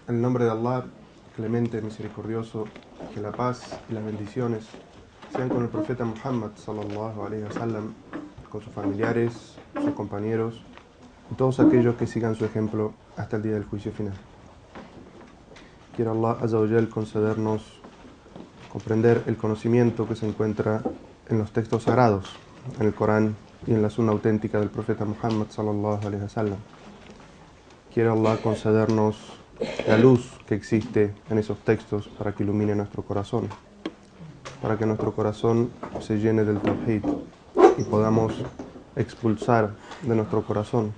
En el nombre de Allah, clemente, misericordioso, que la paz y las bendiciones sean con el profeta Muhammad sallallahu alaihi wasallam, con sus familiares, sus compañeros y todos aquellos que sigan su ejemplo hasta el día del juicio final. Quiera Allah Azza wa Jal concedernos comprender el conocimiento que se encuentra en los textos sagrados, en el Corán y en la sunna auténtica del profeta Muhammad sallallahu alaihi wasallam. Quiera Allah concedernos la luz que existe en esos textos para que ilumine nuestro corazón, para que nuestro corazón se llene del Tawhid y podamos expulsar de nuestro corazón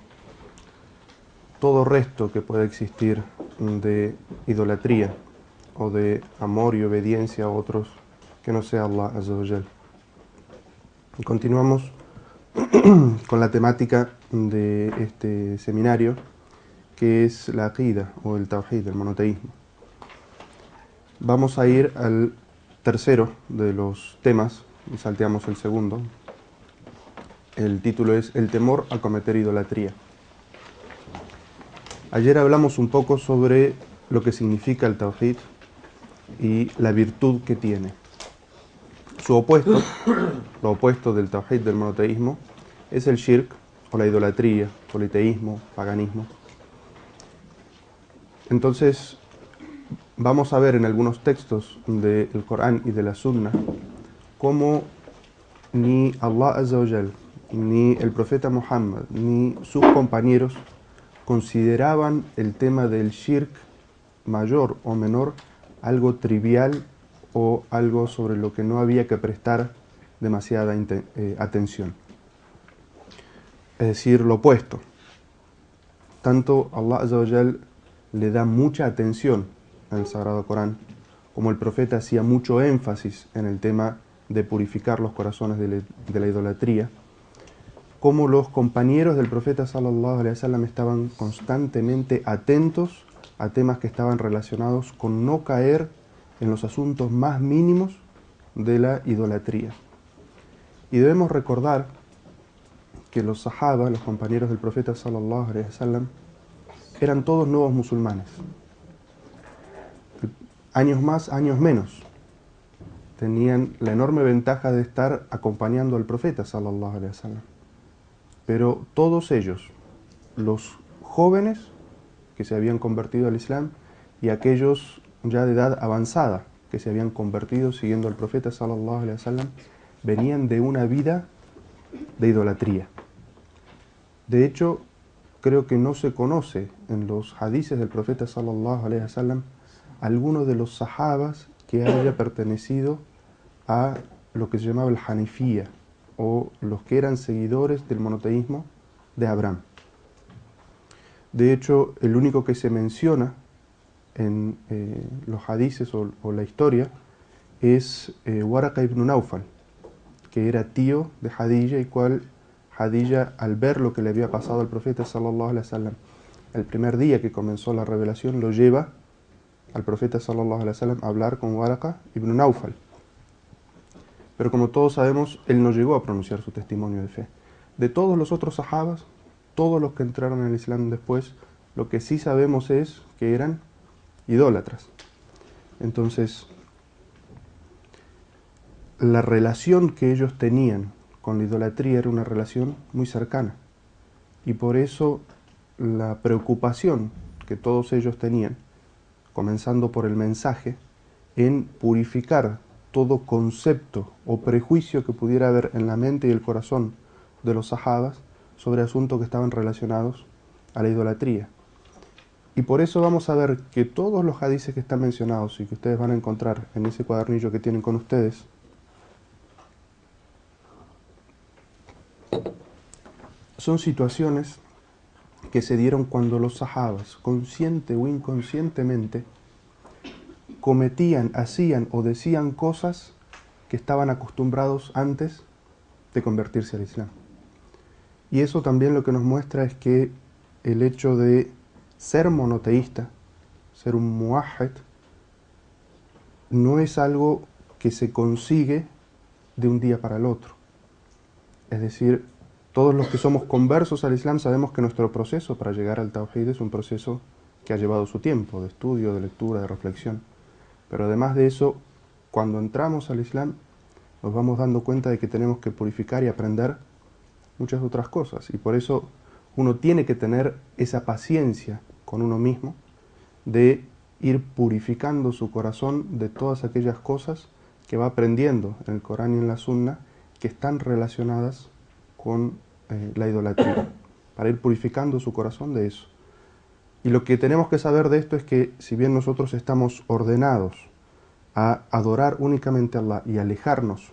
todo resto que pueda existir de idolatría o de amor y obediencia a otros que no sea Allah Azza wa Jal. Continuamos con la temática de este seminario, que es la aqida o el tawhid, el monoteísmo. Vamos a ir al tercero de los temas y salteamos el segundo. El título es El temor a cometer idolatría. Ayer hablamos un poco sobre lo que significa el tawhid y la virtud que tiene. Su opuesto, lo opuesto del tawhid, del monoteísmo, es el shirk o la idolatría, politeísmo, paganismo. Entonces, vamos a ver en algunos textos del Corán y de la Sunna cómo ni Allah Azza wa Jal, ni el profeta Muhammad, ni sus compañeros consideraban el tema del shirk, mayor o menor, algo trivial o algo sobre lo que no había que prestar demasiada atención. Es decir, lo opuesto. Tanto Allah Azza wa Jal le da mucha atención en el Sagrado Corán, como el profeta hacía mucho énfasis en el tema de purificar los corazones de la idolatría, como los compañeros del profeta sallallahu alaihi wasallam estaban constantemente atentos a temas que estaban relacionados con no caer en los asuntos más mínimos de la idolatría. Y debemos recordar que los sahaba, los compañeros del profeta sallallahu alaihi wasallam, eran todos nuevos musulmanes. Años más, años menos. Tenían la enorme ventaja de estar acompañando al profeta sallallahu alaihi wasallam. Pero todos ellos, los jóvenes que se habían convertido al Islam y aquellos ya de edad avanzada que se habían convertido siguiendo al profeta sallallahu alaihi wasallam, venían de una vida de idolatría. De hecho, creo que no se conoce en los hadices del profeta sallallahu alaihi wasallam alguno de los sahabas que haya pertenecido a lo que se llamaba el Hanifía, o los que eran seguidores del monoteísmo de Abraham. De hecho, el único que se menciona en los hadices o la historia es Waraqa ibn Naufal, que era tío de Hadilla, y cual Hadilla, al ver lo que le había pasado al profeta sallallahu alaihi wasallam el primer día que comenzó la revelación, lo lleva al profeta sallallahu alaihi wasallam a hablar con Waraqa ibn Naufal. Pero como todos sabemos, él no llegó a pronunciar su testimonio de fe. De todos los otros sahabas, todos los que entraron en el Islam después, lo que sí sabemos es que eran idólatras. Entonces, la relación que ellos tenían con la idolatría era una relación muy cercana. Y por eso la preocupación que todos ellos tenían, comenzando por el mensaje, en purificar todo concepto o prejuicio que pudiera haber en la mente y el corazón de los sahabas sobre asuntos que estaban relacionados a la idolatría. Y por eso vamos a ver que todos los hadices que están mencionados y que ustedes van a encontrar en ese cuadernillo que tienen con ustedes, son situaciones que se dieron cuando los sahabas, consciente o inconscientemente, cometían, hacían o decían cosas que estaban acostumbrados antes de convertirse al Islam. Y eso también lo que nos muestra es que el hecho de ser monoteísta, ser un muwahhid, no es algo que se consigue de un día para el otro. Es decir, todos los que somos conversos al Islam sabemos que nuestro proceso para llegar al tawhid es un proceso que ha llevado su tiempo de estudio, de lectura, de reflexión. Pero además de eso, cuando entramos al Islam, nos vamos dando cuenta de que tenemos que purificar y aprender muchas otras cosas. Y por eso uno tiene que tener esa paciencia con uno mismo de ir purificando su corazón de todas aquellas cosas que va aprendiendo en el Corán y en la Sunna que están relacionadas con la idolatría, para ir purificando su corazón de eso. Y lo que tenemos que saber de esto es que si bien nosotros estamos ordenados a adorar únicamente a Allah y alejarnos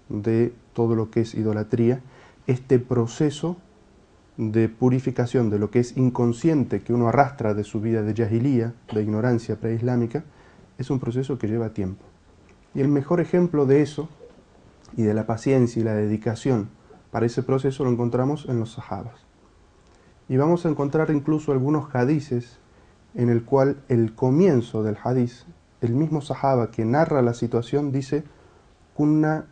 de todo lo que es idolatría, este proceso de purificación de lo que es inconsciente que uno arrastra de su vida de jahilía, de ignorancia preislámica, es un proceso que lleva tiempo. Y el mejor ejemplo de eso, y de la paciencia y la dedicación para ese proceso, lo encontramos en los sahabas. Y vamos a encontrar incluso algunos hadices en el cual el comienzo del hadiz, el mismo sahaba que narra la situación dice Kunna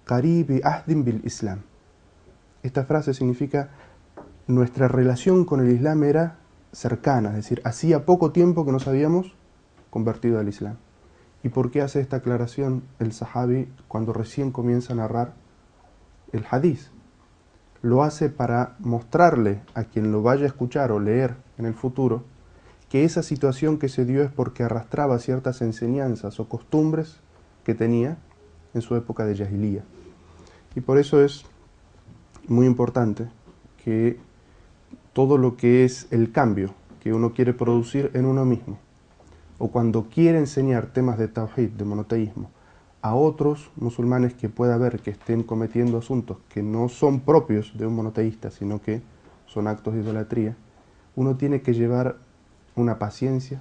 qaribi ahdin bil Islam. Esta frase significa nuestra relación con el Islam era cercana, es decir, hacía poco tiempo que nos habíamos convertido al Islam. ¿Y por qué hace esta aclaración el sahabi cuando recién comienza a narrar el hadiz? Lo hace para mostrarle a quien lo vaya a escuchar o leer en el futuro que esa situación que se dio es porque arrastraba ciertas enseñanzas o costumbres que tenía en su época de jahilía. Y por eso es muy importante que todo lo que es el cambio que uno quiere producir en uno mismo, o cuando quiere enseñar temas de tawhid, de monoteísmo, a otros musulmanes que pueda ver que estén cometiendo asuntos que no son propios de un monoteísta, sino que son actos de idolatría, uno tiene que llevar una paciencia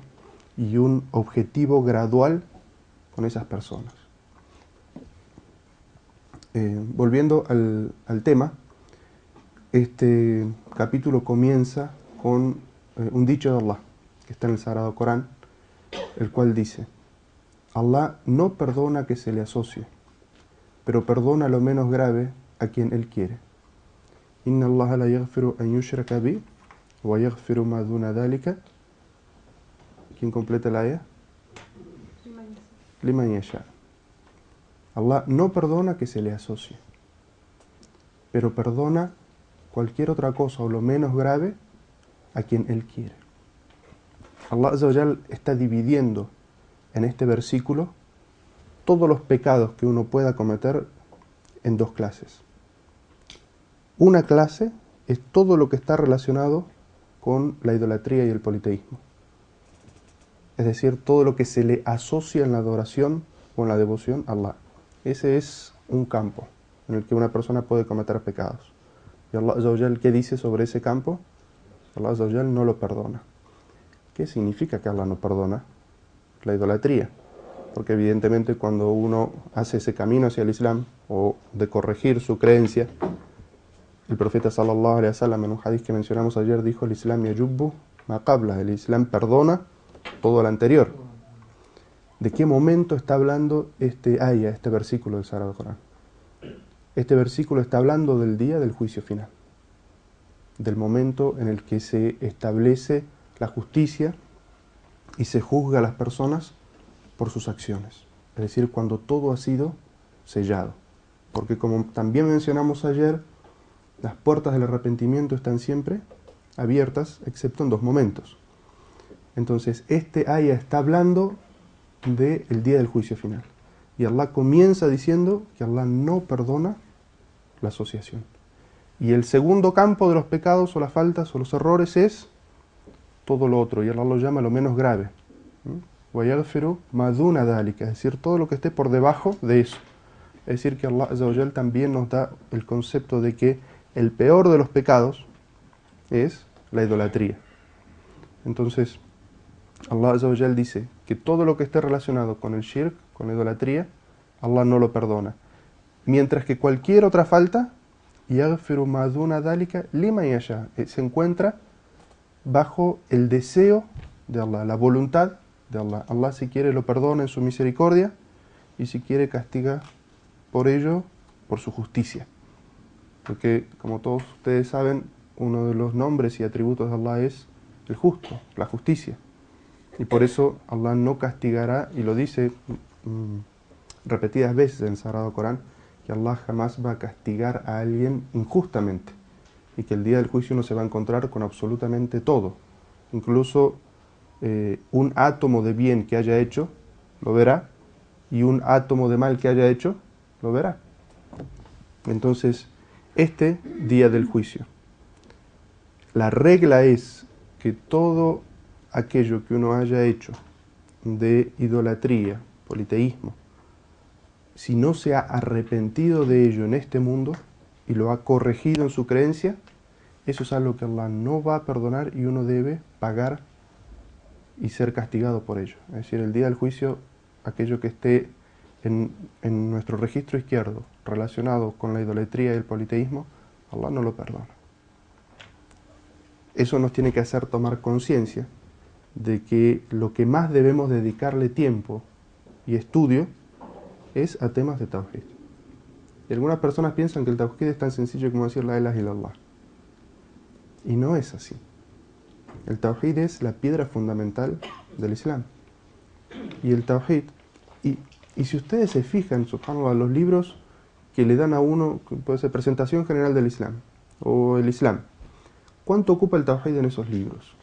y un objetivo gradual con esas personas. Volviendo al tema, este capítulo comienza con un dicho de Allah, que está en el Sagrado Corán, el cual dice: Allah no perdona que se le asocie, pero perdona lo menos grave a quien Él quiere. Inna Allah la yaghfiru an yushraka bi, wa yaghfiru ma duna dhalika. ¿Quién completa la ayah? Liman yasha. Allah no perdona que se le asocie, pero perdona cualquier otra cosa o lo menos grave a quien Él quiere. Allah Azza wa Jal está dividiendo en este versículo todos los pecados que uno pueda cometer en dos clases. Una clase es todo lo que está relacionado con la idolatría y el politeísmo. Es decir, todo lo que se le asocia en la adoración o en la devoción a Allah. Ese es un campo en el que una persona puede cometer pecados. ¿Y Allah Azza wa Jal qué dice sobre ese campo? Allah Azza wa Jal no lo perdona. ¿Qué significa que Allah no perdona? La idolatría. Porque evidentemente cuando uno hace ese camino hacia el Islam o de corregir su creencia, el profeta sallallahu alaihi wasallam en un hadith que mencionamos ayer dijo: el Islam yajubbu ma qabla, el Islam perdona todo lo anterior. ¿De qué momento está hablando este ayah, este versículo del Sagrado Corán? Este versículo está hablando del día del juicio final, del momento en el que se establece la justicia y se juzga a las personas por sus acciones. Es decir, cuando todo ha sido sellado. Porque como también mencionamos ayer, las puertas del arrepentimiento están siempre abiertas, excepto en dos momentos. Entonces, este ayah está hablando del día del juicio final. Y Allah comienza diciendo que Allah no perdona la asociación. Y el segundo campo de los pecados o las faltas o los errores es todo lo otro, y Allah lo llama lo menos grave. وَيَغْفِرُ مَا دُونَ ذَلِكَ, es decir, todo lo que esté por debajo de eso. Es decir, que Allah Azza wa Jal también nos da el concepto de que el peor de los pecados es la idolatría. Entonces, Allah Azza wa Jal dice que todo lo que esté relacionado con el shirk, con la idolatría, Allah no lo perdona. Mientras que cualquier otra falta, يَغْفِرُ مَا دُونَ ذَلِكَ لِمَنْ يَشَاءُ, se encuentra bajo el deseo de Allah, la voluntad de Allah. Allah, si quiere, lo perdona en su misericordia, y si quiere, castiga por ello, por su justicia. Porque, como todos ustedes saben, uno de los nombres y atributos de Allah es el justo, la justicia. Y por eso Allah no castigará, y lo dice repetidas veces en el Sagrado Corán, que Allah jamás va a castigar a alguien injustamente, y que el día del juicio uno se va a encontrar con absolutamente todo, incluso un átomo de bien que haya hecho, lo verá, y un átomo de mal que haya hecho, lo verá. Entonces, este día del juicio, la regla es que todo aquello que uno haya hecho de idolatría, politeísmo, si no se ha arrepentido de ello en este mundo y lo ha corregido en su creencia, eso es algo que Allah no va a perdonar y uno debe pagar y ser castigado por ello. Es decir, el día del juicio, aquello que esté en nuestro registro izquierdo relacionado con la idolatría y el politeísmo, Allah no lo perdona. Eso nos tiene que hacer tomar conciencia de que lo que más debemos dedicarle tiempo y estudio es a temas de Tawhid. Y algunas personas piensan que el Tawhid es tan sencillo como decir la ilaha illallah. Y no es así. El Tawhid es la piedra fundamental del Islam. Y el Tawhid, y si ustedes se fijan, subhanallah, los libros que le dan a uno, puede ser presentación general del Islam, o el Islam, ¿cuánto ocupa el Tawhid en esos libros?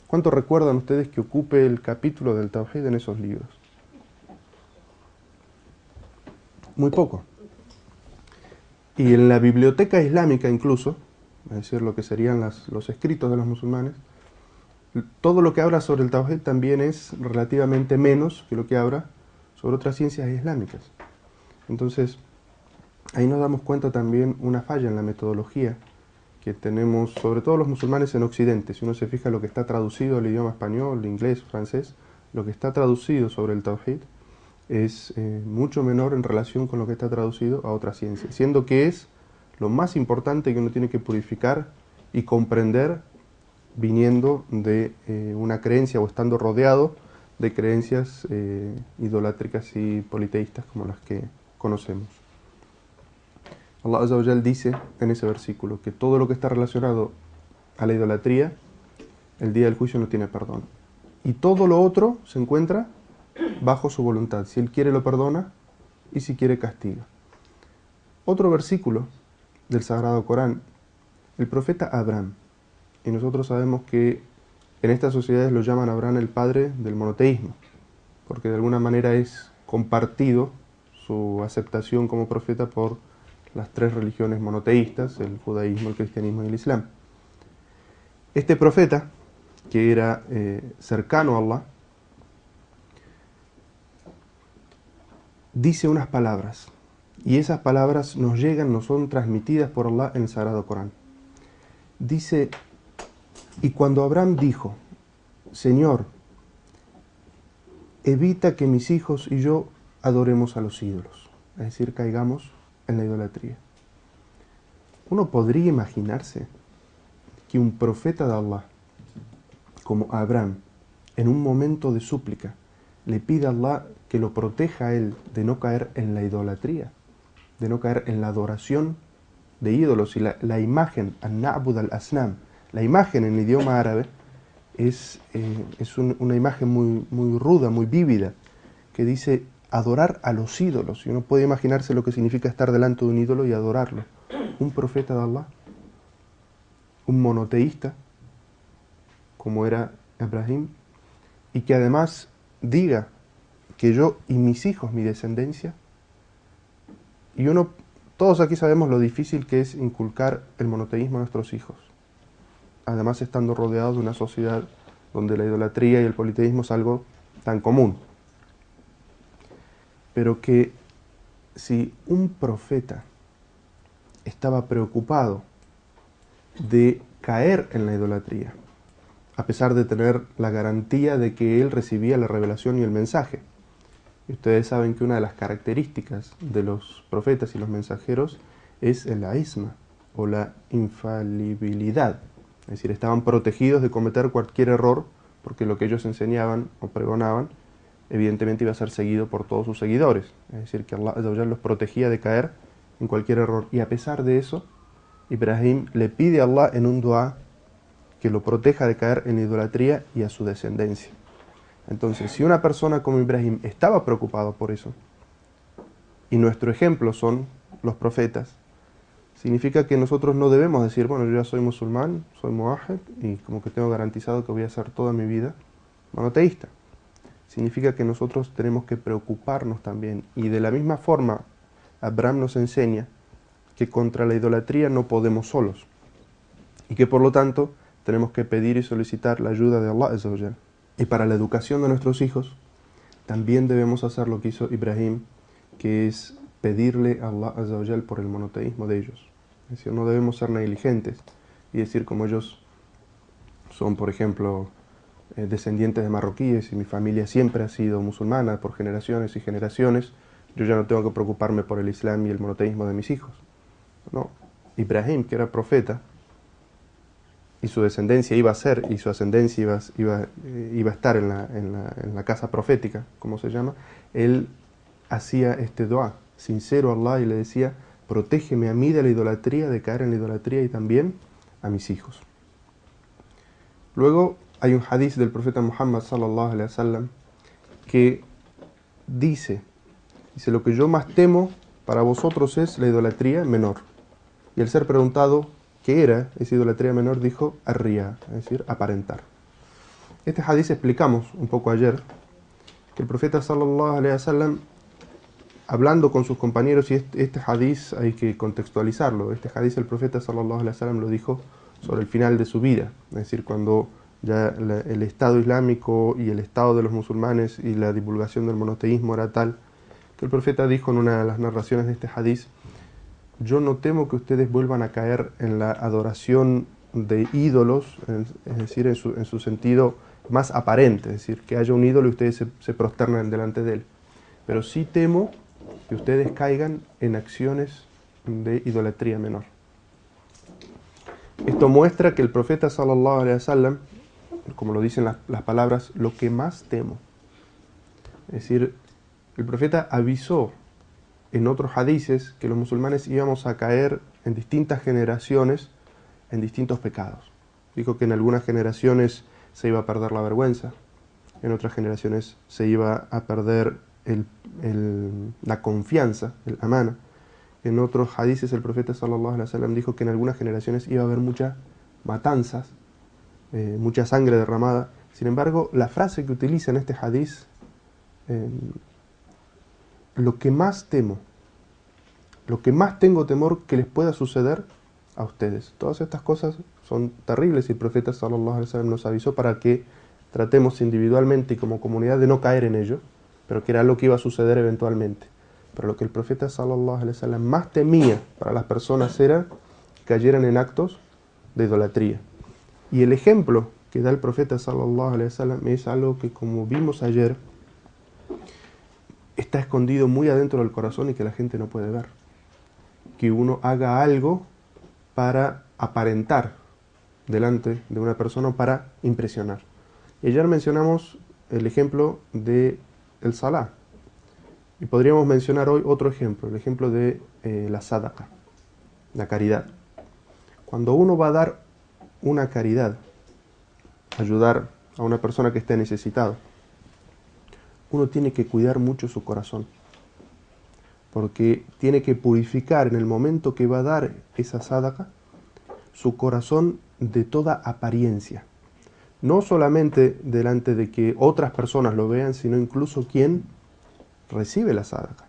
¿Cuánto recuerdan ustedes que ocupe el capítulo del Tawhid en esos libros? Muy poco. Y en la biblioteca islámica incluso, es decir, lo que serían los escritos de los musulmanes, todo lo que habla sobre el Tawhid también es relativamente menos que lo que habla sobre otras ciencias islámicas. Entonces, ahí nos damos cuenta también una falla en la metodología que tenemos, sobre todo los musulmanes en Occidente. Si uno se fija lo que está traducido al idioma español, inglés, francés, lo que está traducido sobre el Tawhid es mucho menor en relación con lo que está traducido a otras ciencias, siendo que es lo más importante que uno tiene que purificar y comprender viniendo de una creencia o estando rodeado de creencias idolátricas y politeístas como las que conocemos. Allah Azza wa Jal dice en ese versículo que todo lo que está relacionado a la idolatría, el día del juicio no tiene perdón. Y todo lo otro se encuentra bajo su voluntad. Si Él quiere lo perdona y si quiere castiga. Otro versículo del Sagrado Corán, el profeta Abraham. Y nosotros sabemos que en estas sociedades lo llaman Abraham el padre del monoteísmo, porque de alguna manera es compartido su aceptación como profeta por las tres religiones monoteístas, el judaísmo, el cristianismo y el islam. Este profeta, que era cercano a Allah, dice unas palabras, y esas palabras nos llegan, nos son transmitidas por Allah en el Sagrado Corán. Dice: y cuando Abraham dijo, Señor, evita que mis hijos y yo adoremos a los ídolos, es decir, caigamos en la idolatría. Uno podría imaginarse que un profeta de Allah, como Abraham, en un momento de súplica, le pide a Allah que lo proteja a él de no caer en la idolatría, de no caer en la adoración de ídolos. Y la imagen, an-na'bud al-asnam, la imagen en idioma árabe es una imagen muy ruda, muy vívida, que dice adorar a los ídolos. Y uno puede imaginarse lo que significa estar delante de un ídolo y adorarlo. Un profeta de Allah, un monoteísta, como era Abraham, y que además diga que yo y mis hijos, mi descendencia, y todos aquí sabemos lo difícil que es inculcar el monoteísmo a nuestros hijos, además estando rodeados de una sociedad donde la idolatría y el politeísmo es algo tan común. Pero que si un profeta estaba preocupado de caer en la idolatría, a pesar de tener la garantía de que él recibía la revelación y el mensaje. Y ustedes saben que una de las características de los profetas y los mensajeros es el isma, o la infalibilidad. Es decir, estaban protegidos de cometer cualquier error, porque lo que ellos enseñaban o pregonaban, evidentemente iba a ser seguido por todos sus seguidores. Es decir, que Allah los protegía de caer en cualquier error. Y a pesar de eso, Ibrahim le pide a Allah en un dua que lo proteja de caer en la idolatría y a su descendencia. Entonces, si una persona como Ibrahim estaba preocupado por eso, y nuestro ejemplo son los profetas, significa que nosotros no debemos decir, bueno, yo ya soy musulmán, soy muahid, y como que tengo garantizado que voy a ser toda mi vida monoteísta. Significa que nosotros tenemos que preocuparnos también. Y de la misma forma, Abraham nos enseña que contra la idolatría no podemos solos. Y que por lo tanto tenemos que pedir y solicitar la ayuda de Allah Azza wa Jal. Y para la educación de nuestros hijos, también debemos hacer lo que hizo Ibrahim, que es pedirle a Allah Azza wa Jal por el monoteísmo de ellos. Es decir, no debemos ser negligentes y decir como ellos son, por ejemplo, descendientes de marroquíes y mi familia siempre ha sido musulmana por generaciones y generaciones, yo ya no tengo que preocuparme por el Islam y el monoteísmo de mis hijos. No, Ibrahim, que era profeta, y su descendencia iba a ser, y su ascendencia iba a estar en la casa profética, como se llama, él hacía este dua sincero a Allah y le decía, protégeme a mí de la idolatría, de caer en la idolatría y también a mis hijos. Luego hay un hadith del profeta Muhammad sallallahu alaihi wasallam que dice, lo que yo más temo para vosotros es la idolatría menor. Y al ser preguntado qué era esa idolatría menor, dijo ar-riya, es decir, aparentar. Este hadith explicamos un poco ayer, que el profeta sallallahu alaihi wasallam, hablando con sus compañeros, y este hadith hay que contextualizarlo, este hadith el profeta sallallahu alaihi wasallam lo dijo sobre el final de su vida, es decir, cuando ya el Estado Islámico y el Estado de los musulmanes y la divulgación del monoteísmo era tal, que el profeta dijo en una de las narraciones de este hadith, yo no temo que ustedes vuelvan a caer en la adoración de ídolos, es decir, en su sentido más aparente, es decir, que haya un ídolo y ustedes se prosternan delante de él. Pero sí temo que ustedes caigan en acciones de idolatría menor. Esto muestra que el profeta sallallahu alaihi wasallam, como lo dicen las palabras, lo que más temo. Es decir, el profeta avisó en otros hadices que los musulmanes íbamos a caer en distintas generaciones en distintos pecados. Dijo que en algunas generaciones se iba a perder la vergüenza, en otras generaciones se iba a perder la confianza, el amana. En otros hadices el profeta sallallahu alaihi wasallam dijo que en algunas generaciones iba a haber muchas matanzas, mucha sangre derramada. Sin embargo, la frase que utiliza en este hadiz, lo que más temo, lo que más tengo temor que les pueda suceder a ustedes. Todas estas cosas son terribles y el profeta sallallahu alaihi wasallam nos avisó para que tratemos individualmente y como comunidad de no caer en ello, pero que era lo que iba a suceder eventualmente. Pero lo que el profeta sallallahu alaihi wasallam más temía para las personas era que cayeran en actos de idolatría. Y el ejemplo que da el profeta sallallahu alaihi wasallam es algo que, como vimos ayer, está escondido muy adentro del corazón y que la gente no puede ver. Que uno haga algo para aparentar delante de una persona o para impresionar. Y ayer mencionamos el ejemplo de el salá. Y podríamos mencionar hoy otro ejemplo, el ejemplo de la sadaqa, la caridad. Cuando uno va a dar una caridad, ayudar a una persona que esté necesitada, uno tiene que cuidar mucho su corazón, porque tiene que purificar en el momento que va a dar esa sadaqa su corazón de toda apariencia. No solamente delante de que otras personas lo vean, sino incluso quien recibe la sadaqa.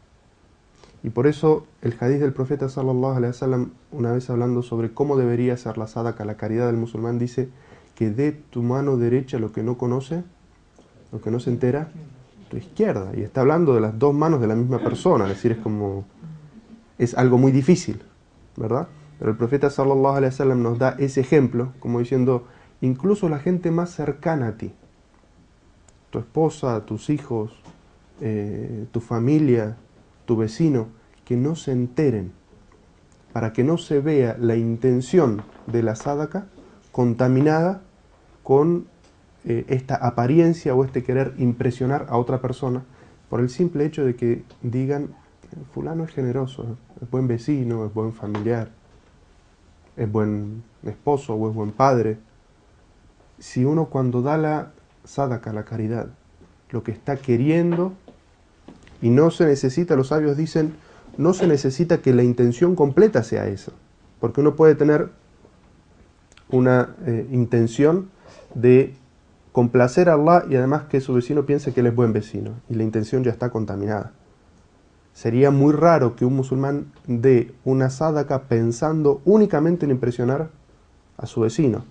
Y por eso el hadith del profeta sallallahu alaihi wasallam, una vez hablando sobre cómo debería ser la sadaqa, la caridad del musulmán, dice que dé tu mano derecha lo que no conoce, lo que no se entera, tu izquierda. Y está hablando de las dos manos de la misma persona, es decir, es algo muy difícil, ¿verdad? Pero el profeta sallallahu alaihi wasallam nos da ese ejemplo, como diciendo, incluso la gente más cercana a ti, tu esposa, tus hijos, tu familia, tu vecino, que no se enteren, para que no se vea la intención de la sadaqa contaminada con esta apariencia o este querer impresionar a otra persona por el simple hecho de que digan, fulano es generoso, es buen vecino, es buen familiar, es buen esposo o es buen padre, si uno cuando da la sadaqa, la caridad, lo que está queriendo, y no se necesita, los sabios dicen, no se necesita que la intención completa sea esa, porque uno puede tener una intención de complacer a Allah y además que su vecino piense que él es buen vecino, y la intención ya está contaminada. Sería muy raro que un musulmán dé una sadaqa pensando únicamente en impresionar a su vecino.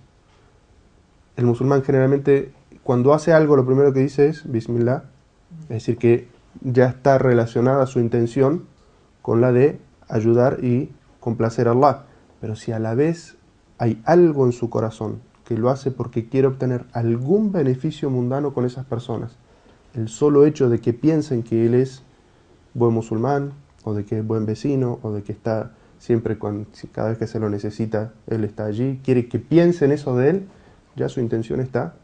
El musulmán generalmente, cuando hace algo, lo primero que dice es Bismillah, es decir, que ya está relacionada su intención con la de ayudar y complacer a Allah. Pero si a la vez hay algo en su corazón que lo hace porque quiere obtener algún beneficio mundano con esas personas, el solo hecho de que piensen que él es buen musulmán, o de que es buen vecino, o de que está siempre, cada vez que se lo necesita, él está allí, quiere que piensen eso de él, ya su intención está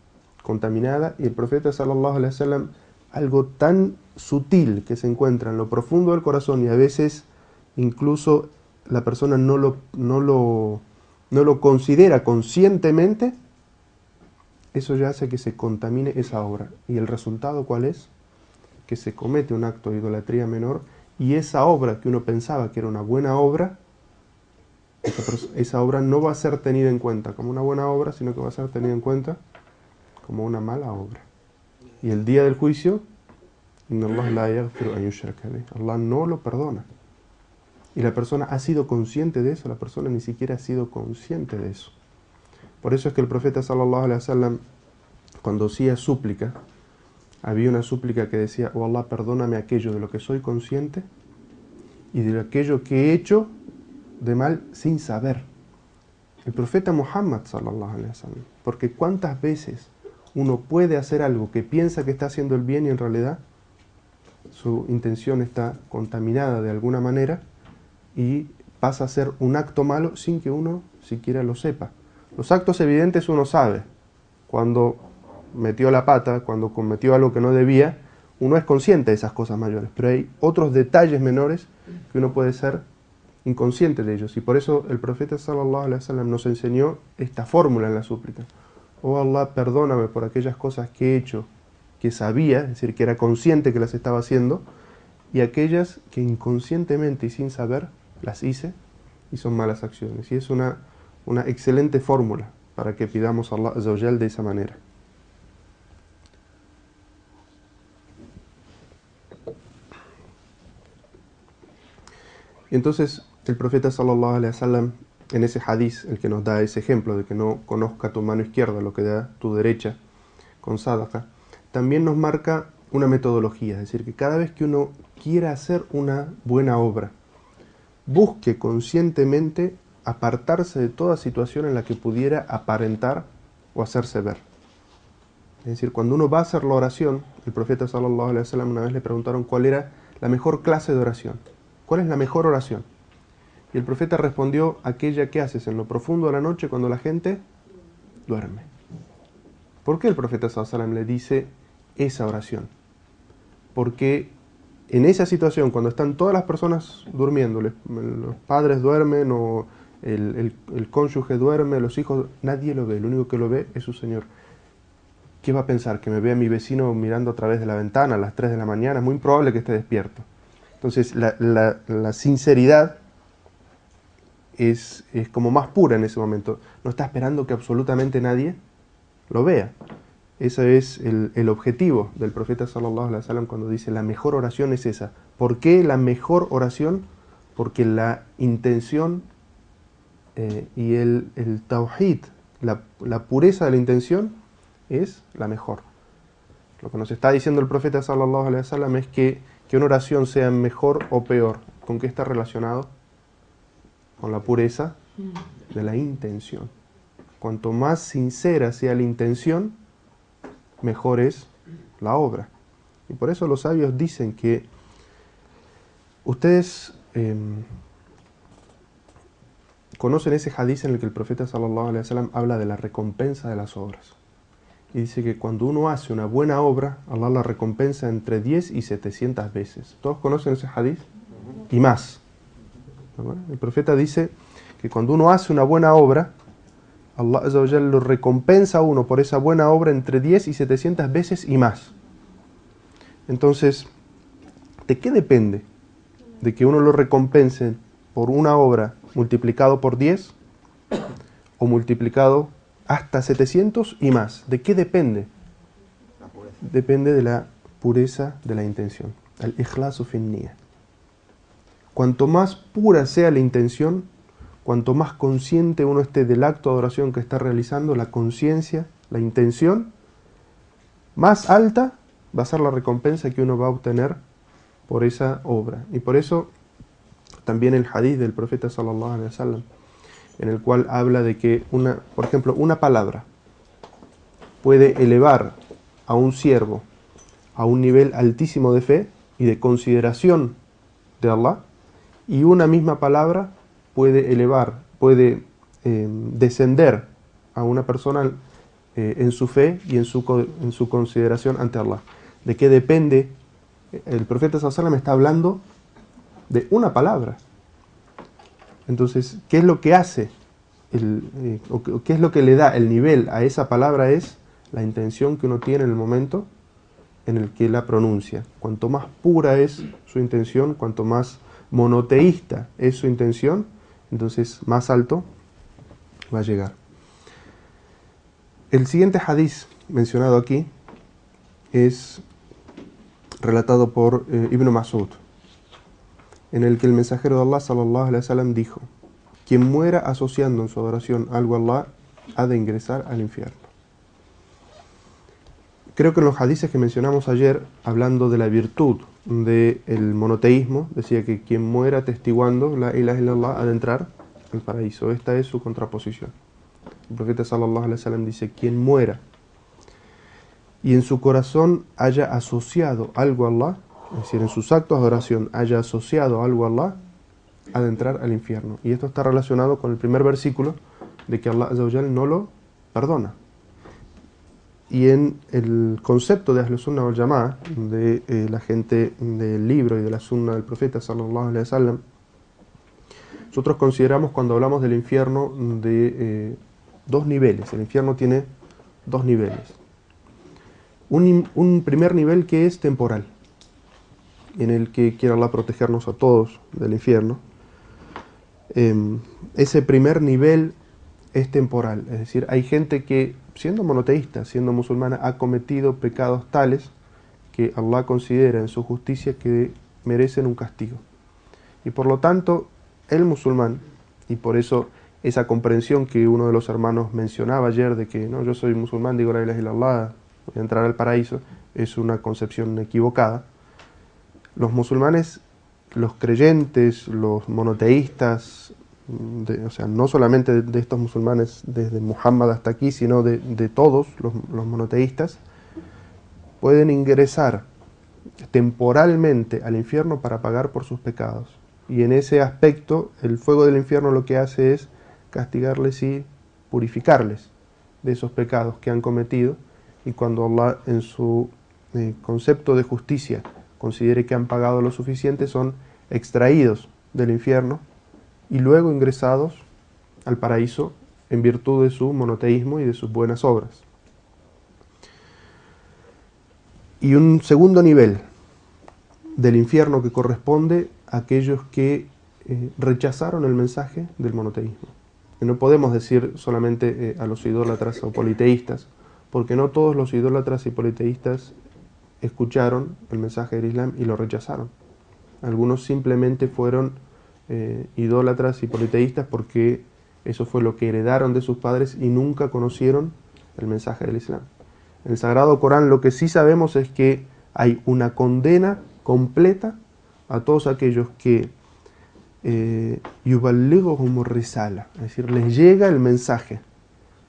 contaminada. Y el profeta sallallahu alaihi wasallam, algo tan sutil que se encuentra en lo profundo del corazón, y a veces incluso la persona no lo considera conscientemente, eso ya hace que se contamine esa obra. ¿Y el resultado cuál es? Que se comete un acto de idolatría menor, y esa obra que uno pensaba que era una buena obra, esa obra no va a ser tenida en cuenta como una buena obra, sino que va a ser tenida en cuenta como una mala obra. Y el día del juicio, Allah no lo perdona. Y la persona ha sido consciente de eso, la persona ni siquiera ha sido consciente de eso. Por eso es que el profeta sallallahu alaihi wasallam, cuando hacía súplica, había una súplica que decía: oh Allah, perdóname aquello de lo que soy consciente y de aquello que he hecho de mal sin saber. El profeta Muhammad sallallahu alaihi wasallam, porque cuántas veces uno puede hacer algo que piensa que está haciendo el bien y en realidad su intención está contaminada de alguna manera y pasa a ser un acto malo sin que uno siquiera lo sepa. Los actos evidentes uno sabe. Cuando metió la pata, cuando cometió algo que no debía, uno es consciente de esas cosas mayores, pero hay otros detalles menores que uno puede ser inconsciente de ellos. Y por eso el profeta sallallahu alaihi wasallam nos enseñó esta fórmula en la súplica: oh Allah, perdóname por aquellas cosas que he hecho que sabía, es decir, que era consciente que las estaba haciendo, y aquellas que inconscientemente y sin saber las hice y son malas acciones. Y es una excelente fórmula para que pidamos a Allah azza wa jal de esa manera. Y entonces el profeta sallallahu alaihi wasallam, en ese hadiz, el que nos da ese ejemplo de que no conozca tu mano izquierda lo que da tu derecha con sadaqa, también nos marca una metodología, es decir, que cada vez que uno quiera hacer una buena obra, busque conscientemente apartarse de toda situación en la que pudiera aparentar o hacerse ver. Es decir, cuando uno va a hacer la oración, el profeta sallallahu alaihi wasallam, una vez le preguntaron cuál era la mejor clase de oración. ¿Cuál es la mejor oración? Y el profeta respondió: aquella que haces en lo profundo de la noche cuando la gente duerme. ¿Por qué el profeta sallallahu alaihi wasallam le dice esa oración? Porque en esa situación, cuando están todas las personas durmiendo, los padres duermen o el cónyuge duerme, los hijos, nadie lo ve, lo único que lo ve es su Señor. ¿Qué va a pensar? ¿Que me ve a mi vecino mirando a través de la ventana a las 3 de la mañana? Es muy probable que esté despierto. Entonces la sinceridad es como más pura en ese momento. No está esperando que absolutamente nadie lo vea. Ese es el objetivo del profeta sallallahu alaihi wasallam cuando dice la mejor oración es esa. ¿Por qué la mejor oración? Porque la intención y el tawhid, la pureza de la intención es la mejor. Lo que nos está diciendo el profeta sallallahu alaihi wasallam es que una oración sea mejor o peor, ¿con qué está relacionado? Con la pureza de la intención. Cuanto más sincera sea la intención, mejor es la obra. Y por eso los sabios dicen que ustedes conocen ese hadiz en el que el profeta sallallahu alaihi wasallam habla de la recompensa de las obras. Y dice que cuando uno hace una buena obra, Allah la recompensa entre 10 y 700 veces. ¿Todos conocen ese hadiz? Y más. El profeta dice que cuando uno hace una buena obra, Allah Azza wa Jalla lo recompensa a uno por esa buena obra entre 10 y 700 veces y más. Entonces, ¿de qué depende? ¿De que uno lo recompense por una obra multiplicado por 10 o multiplicado hasta 700 y más? ¿De qué depende? Depende de la pureza de la intención. Al-ikhlasu fin-niyya. Cuanto más pura sea la intención, cuanto más consciente uno esté del acto de adoración que está realizando, la conciencia, la intención, más alta va a ser la recompensa que uno va a obtener por esa obra. Y por eso también el hadith del profeta sallallahu alaihi wasallam, en el cual habla de que por ejemplo, una palabra puede elevar a un siervo a un nivel altísimo de fe y de consideración de Allah, y una misma palabra puede descender a una persona en su fe y en su consideración ante Allah. ¿De qué depende? El profeta sallallahu alaihi wasallam está hablando de una palabra. Entonces, ¿qué es lo que hace? ¿Qué es lo que le da el nivel a esa palabra? Es la intención que uno tiene en el momento en el que la pronuncia. Cuanto más pura es su intención, cuanto más monoteísta es su intención, entonces más alto va a llegar. El siguiente hadiz mencionado aquí es relatado por Ibn Mas'ud, en el que el mensajero de Allah sallallahu alaihi wasallam dijo: quien muera asociando en su adoración algo a Allah ha de ingresar al infierno. Creo que en los hadices que mencionamos ayer, hablando de la virtud del monoteísmo, decía que quien muera atestiguando la ilaha illallah ha de entrar al paraíso. Esta es su contraposición. El profeta sallallahu alaihi wasallam dice: quien muera y en su corazón haya asociado algo a Allah, es decir, en sus actos de oración haya asociado algo a Allah, ha de entrar al infierno. Y esto está relacionado con el primer versículo de que Allah Azza wa Jalla no lo perdona. Y en el concepto de Ahlus Sunnah wal Jama'ah, de la gente del libro y de la Sunna del profeta sallallahu alaihi wasallam, nosotros consideramos, cuando hablamos del infierno, de dos niveles. El infierno tiene dos niveles. Un primer nivel que es temporal, en el que quiere Allah protegernos a todos del infierno. Ese primer nivel es temporal, es decir, hay gente que, siendo monoteísta, siendo musulmana, ha cometido pecados tales que Allah considera en su justicia que merecen un castigo. Y por lo tanto, el musulmán, y por eso esa comprensión que uno de los hermanos mencionaba ayer, de que no, yo soy musulmán, digo la ilaha illallah, voy a entrar al paraíso, es una concepción equivocada. Los musulmanes, los creyentes, los monoteístas, o sea, no solamente de estos musulmanes desde Muhammad hasta aquí, sino de todos los monoteístas, pueden ingresar temporalmente al infierno para pagar por sus pecados. Y en ese aspecto, el fuego del infierno lo que hace es castigarles y purificarles de esos pecados que han cometido. Y cuando Allah, en su concepto de justicia, considere que han pagado lo suficiente, son extraídos del infierno y luego ingresados al paraíso en virtud de su monoteísmo y de sus buenas obras. Y un segundo nivel del infierno que corresponde a aquellos que rechazaron el mensaje del monoteísmo. Y no podemos decir solamente a los idólatras o politeístas, porque no todos los idólatras y politeístas escucharon el mensaje del Islam y lo rechazaron. Algunos simplemente fueron idólatras y politeístas porque eso fue lo que heredaron de sus padres y nunca conocieron el mensaje del Islam. En el Sagrado Corán lo que sí sabemos es que hay una condena completa a todos aquellos que yuballighuhum risala, es decir, les llega el mensaje,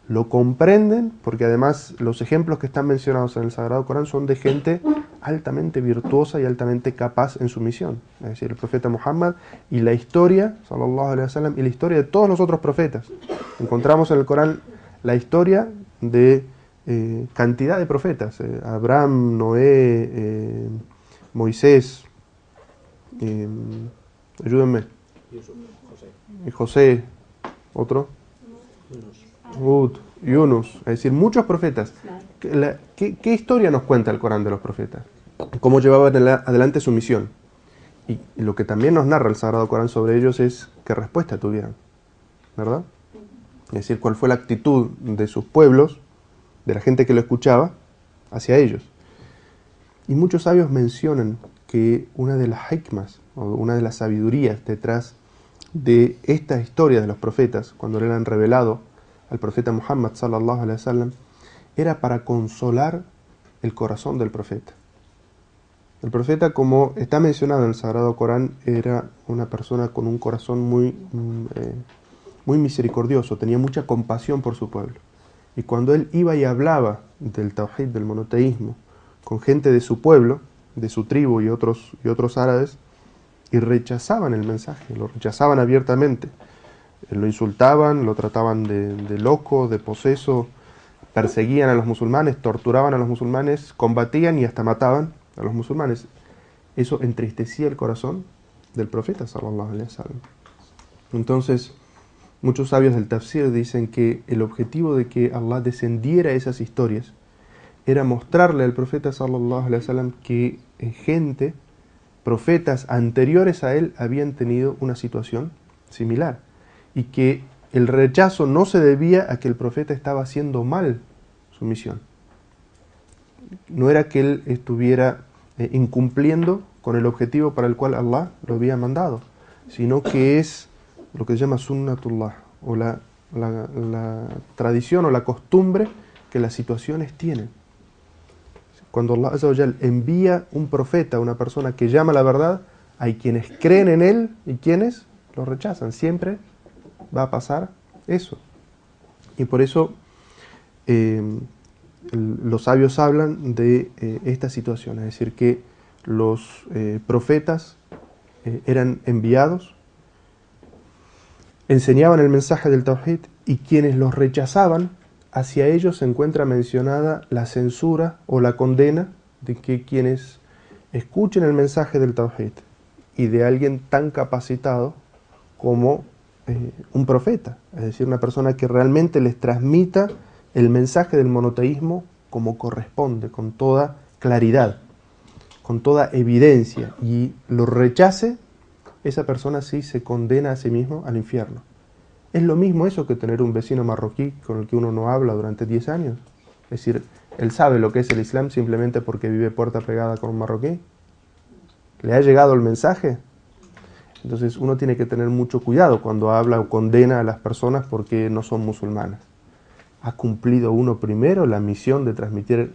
lo comprenden, porque además los ejemplos que están mencionados en el Sagrado Corán son de gente altamente virtuosa y altamente capaz en su misión. Es decir, el profeta Muhammad y la historia, sallallahu alaihi wasallam, y la historia de todos los otros profetas. Encontramos en el Corán la historia de cantidad de profetas. Abraham, Noé, Moisés, ayúdenme. Y José, otro. Hud, Yunus, es decir, muchos profetas. ¿Qué historia nos cuenta el Corán de los profetas? Cómo llevaban adelante su misión. Y lo que también nos narra el Sagrado Corán sobre ellos es qué respuesta tuvieron, ¿verdad? Es decir, cuál fue la actitud de sus pueblos, de la gente que lo escuchaba, hacia ellos. Y muchos sabios mencionan que una de las hikmas, o una de las sabidurías detrás de esta historia de los profetas, cuando le eran revelado al profeta Muhammad sallallahu alaihi wasallam, era para consolar el corazón del profeta. El profeta, como está mencionado en el Sagrado Corán, era una persona con un corazón muy misericordioso, tenía mucha compasión por su pueblo. Y cuando él iba y hablaba del tawhid, del monoteísmo, con gente de su pueblo, de su tribu y otros árabes, y rechazaban el mensaje, lo rechazaban abiertamente, lo insultaban, lo trataban de loco, de poseso, perseguían a los musulmanes, torturaban a los musulmanes, combatían y hasta mataban a los musulmanes. Eso entristecía el corazón del profeta sallallahu alaihi wasallam. Entonces, muchos sabios del tafsir dicen que el objetivo de que Allah descendiera esas historias era mostrarle al profeta sallallahu alaihi wasallam que gente, profetas anteriores a él, habían tenido una situación similar y que el rechazo no se debía a que el profeta estaba haciendo mal su misión. No era que él estuviera incumpliendo con el objetivo para el cual Allah lo había mandado, sino que es lo que se llama sunnatullah, o la tradición o la costumbre que las situaciones tienen. Cuando Allah Azza wa Jal envía un profeta, una persona que llama a la verdad, hay quienes creen en él y quienes lo rechazan. Siempre va a pasar eso. Y por eso los sabios hablan de esta situación, es decir, que los profetas eran enviados, enseñaban el mensaje del Tawhid, y quienes los rechazaban, hacia ellos se encuentra mencionada la censura o la condena de que quienes escuchen el mensaje del Tawhid y de alguien tan capacitado como un profeta, es decir, una persona que realmente les transmita el mensaje del monoteísmo como corresponde, con toda claridad, con toda evidencia, y lo rechace, esa persona sí se condena a sí mismo al infierno. Es lo mismo eso que tener un vecino marroquí con el que uno no habla durante 10 años. Es decir, él sabe lo que es el Islam simplemente porque vive puerta pegada con un marroquí. ¿Le ha llegado el mensaje? Entonces uno tiene que tener mucho cuidado cuando habla o condena a las personas porque no son musulmanas. ¿Ha cumplido uno primero la misión de transmitir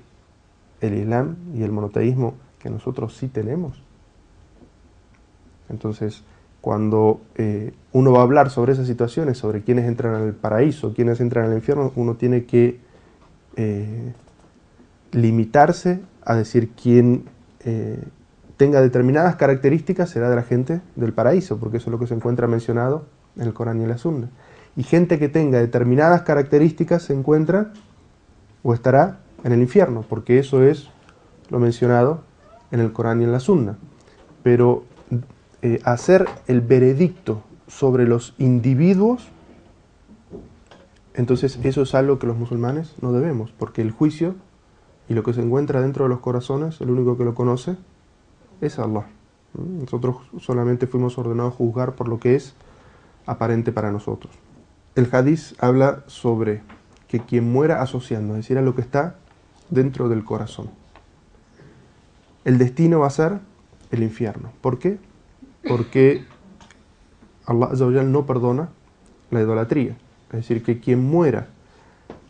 el Islam y el monoteísmo que nosotros sí tenemos? Entonces, cuando uno va a hablar sobre esas situaciones, sobre quiénes entran al paraíso, quiénes entran al infierno, uno tiene que limitarse a decir quién tenga determinadas características será de la gente del paraíso, porque eso es lo que se encuentra mencionado en el Corán y en la Sunna. Y gente que tenga determinadas características se encuentra o estará en el infierno, porque eso es lo mencionado en el Corán y en la Sunna. Pero hacer el veredicto sobre los individuos, entonces eso es algo que los musulmanes no debemos, porque el juicio y lo que se encuentra dentro de los corazones, el único que lo conoce es Allah. Nosotros solamente fuimos ordenados a juzgar por lo que es aparente para nosotros. El hadiz habla sobre que quien muera asociando, es decir, a lo que está dentro del corazón, el destino va a ser el infierno. ¿Por qué? Porque Allah Azza wa Jal no perdona la idolatría. Es decir, que quien muera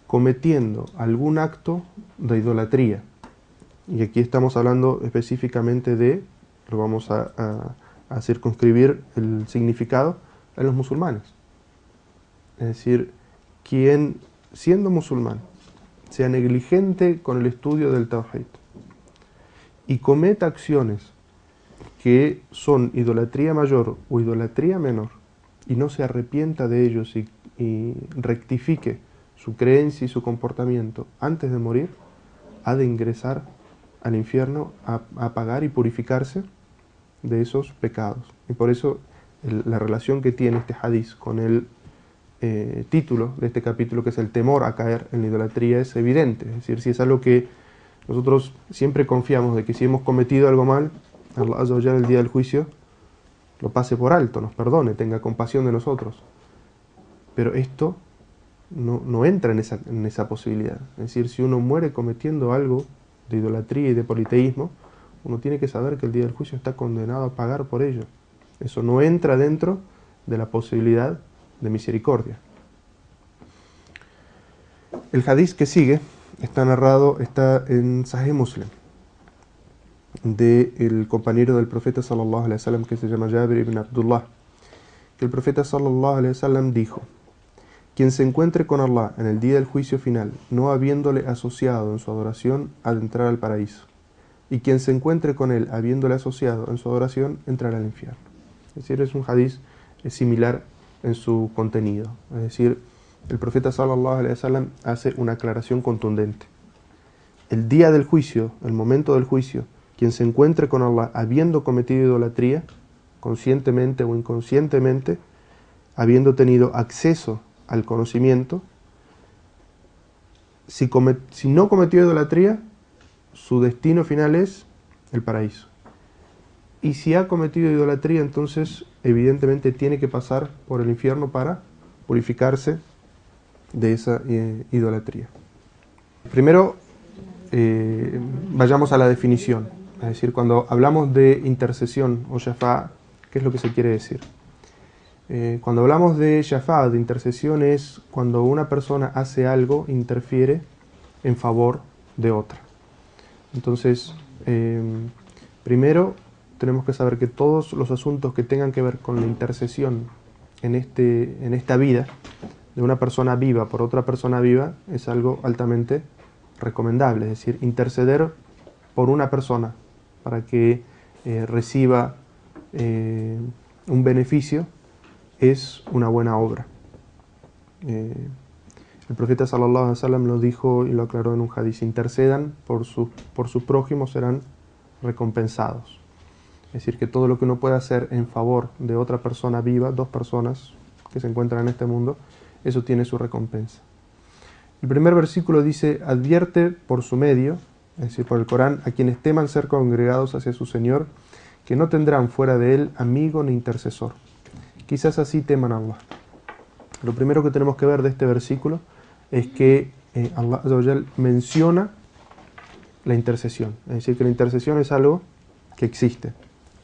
cometiendo algún acto de idolatría, y aquí estamos hablando específicamente de, lo vamos a circunscribir el significado en los musulmanes. Es decir, quien siendo musulmán sea negligente con el estudio del Tawhid y cometa acciones que son idolatría mayor o idolatría menor, y no se arrepienta de ellos y rectifique su creencia y su comportamiento antes de morir, ha de ingresar al infierno a pagar y purificarse de esos pecados. Y por eso la relación que tiene este hadiz con el título de este capítulo, que es el temor a caer en la idolatría, es evidente. Es decir, si es algo que nosotros siempre confiamos de que si hemos cometido algo mal, Allah Azza wa Jalla el día del juicio lo pase por alto, nos perdone, tenga compasión de nosotros. Pero esto no entra en esa posibilidad. Es decir, si uno muere cometiendo algo de idolatría y de politeísmo, uno tiene que saber que el día del juicio está condenado a pagar por ello. Eso no entra dentro de la posibilidad de misericordia. El hadiz que sigue está en Sahih Muslim, del compañero del profeta sallallahu alaihi wasallam, que se llama Jabir ibn Abdullah, que el profeta sallallahu alaihi wasallam dijo: quien se encuentre con Allah en el día del juicio final, no habiéndole asociado en su adoración, adentrará al paraíso. Y quien se encuentre con él habiéndole asociado en su adoración, entrará al infierno. Es decir, es un hadiz similar en su contenido. Es decir, el profeta sallallahu alaihi wasallam hace una aclaración contundente. El día del juicio, el momento del juicio, quien se encuentre con Allah habiendo cometido idolatría, conscientemente o inconscientemente, habiendo tenido acceso al conocimiento, si no cometió idolatría, su destino final es el paraíso. Y si ha cometido idolatría, entonces evidentemente tiene que pasar por el infierno para purificarse de esa idolatría. Primero, vayamos a la definición. Es decir, cuando hablamos de intercesión o shafa'a, ¿qué es lo que se quiere decir? Cuando hablamos de shafa'a, de intercesión, es cuando una persona hace algo, interfiere en favor de otra. Entonces, primero tenemos que saber que todos los asuntos que tengan que ver con la intercesión en esta vida, de una persona viva por otra persona viva, es algo altamente recomendable. Es decir, interceder por una persona para que reciba un beneficio es una buena obra. El profeta sallallahu alaihi wasallam lo dijo y lo aclaró en un hadiz: intercedan por su prójimo, serán recompensados. Es decir, que todo lo que uno pueda hacer en favor de otra persona viva, dos personas que se encuentran en este mundo, eso tiene su recompensa. El primer versículo dice: advierte por su medio, es decir, por el Corán, a quienes teman ser congregados hacia su Señor, que no tendrán fuera de él amigo ni intercesor. Quizás así teman a Allah. Lo primero que tenemos que ver de este versículo es que Allah Azza wa Jal menciona la intercesión. Es decir, que la intercesión es algo que existe.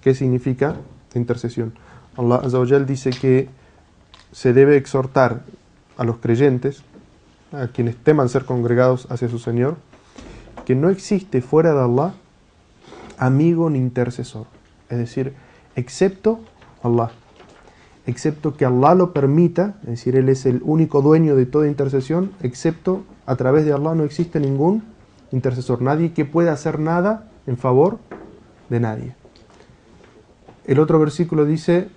¿Qué significa la intercesión? Allah Azza wa Jal dice que se debe exhortar a los creyentes, a quienes teman ser congregados hacia su Señor, que no existe fuera de Allah amigo ni intercesor. Es decir, excepto Allah. Excepto que Allah lo permita, es decir, Él es el único dueño de toda intercesión, excepto a través de Allah no existe ningún intercesor, nadie que pueda hacer nada en favor de nadie. El otro versículo dice: